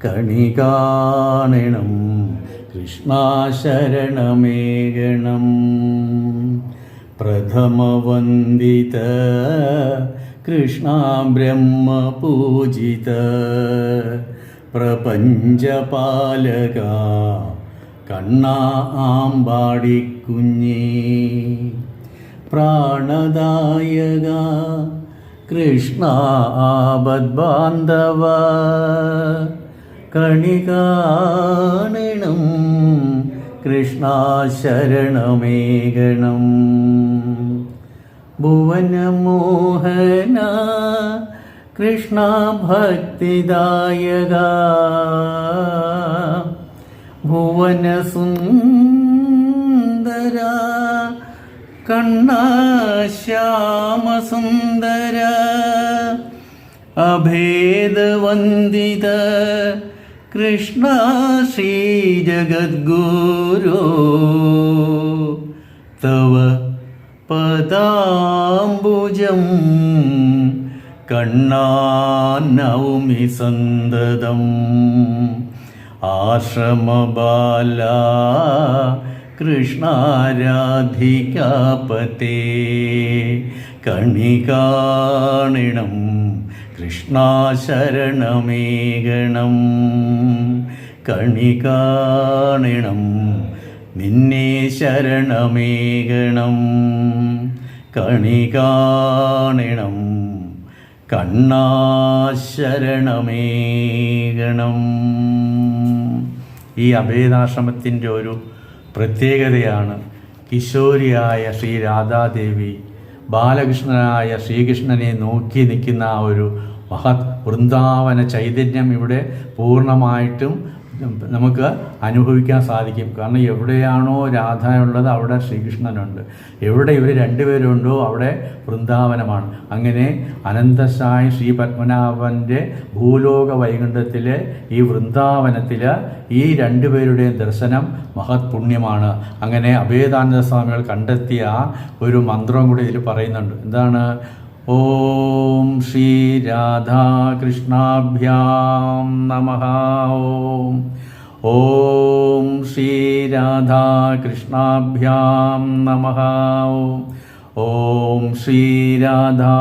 കണി കാണണം കൃഷ്ണ ശരണമേകണം. പ്രഥമവന്ദിത കൃഷ്ണ ബ്രഹ്മപൂജിത പ്രപഞ്ചപാലക കണ്ണാ ആമ്പാടിക്കുഞ്ഞേ. പ്രാണദായക കൃഷ്ണ ആപദ്ബാന്ധവ കണി കാണണം കൃഷ്ണ ശരണമേകണം. ഭുവനമോഹന കൃഷ്ണ ഭക്തിദായക ഭുവനസുന്ദര കണ്ണ ശ്യാമസുന്ദര അഭേദവന്ദിത കൃഷ്ണ ശ്രീജഗദ്ഗുരു. തവ പദാംബുജം കണ്ണാനൗമി സന്തതം. ആശ്രമബാല കൃഷ്ണാരാധികാപതേ കണി കാണണം കൃഷ്ണ ശരണമേകണം. കണി കാണണം നിന്നെ ശരണമേകണം. കണി കാണണം കണ്ണാ ശരണമേകണം. ഈ അഭേദാശ്രമത്തിൻ്റെ ഒരു പ്രത്യേകതയാണ് കിശോരിയായ ശ്രീ രാധാദേവി ബാലകൃഷ്ണനായ ശ്രീകൃഷ്ണനെ നോക്കി നിൽക്കുന്ന ആ ഒരു മഹത് വൃന്ദാവന ചൈതന്യം ഇവിടെ പൂർണ്ണമായിട്ടും നമുക്ക് അനുഭവിക്കാൻ സാധിക്കും. കാരണം എവിടെയാണോ രാധയുള്ളത് അവിടെ ശ്രീകൃഷ്ണനുണ്ട്, എവിടെ ഇവർ രണ്ടുപേരുണ്ടോ അവിടെ വൃന്ദാവനമാണ്. അങ്ങനെ അനന്തസായി ശ്രീ പത്മനാഭൻ്റെ ഭൂലോക വൈകുണ്ഠത്തിൽ ഈ വൃന്ദാവനത്തിൽ ഈ രണ്ടുപേരുടെയും ദർശനം മഹത് പുണ്യമാണ്. അങ്ങനെ അഭേദാനന്ദ സ്വാമികൾ കണ്ടെത്തിയ ഒരു മന്ത്രം കൂടി ഇതിൽ പറയുന്നുണ്ട്. എന്താണ്? ഓം ശ്രീ രാധാകൃഷ്ണാഭ്യാം നമഃ. ഓം ശ്രീ രാധാകൃഷ്ണാഭ്യാം നമഃ. ഓം ശ്രീ രാധാ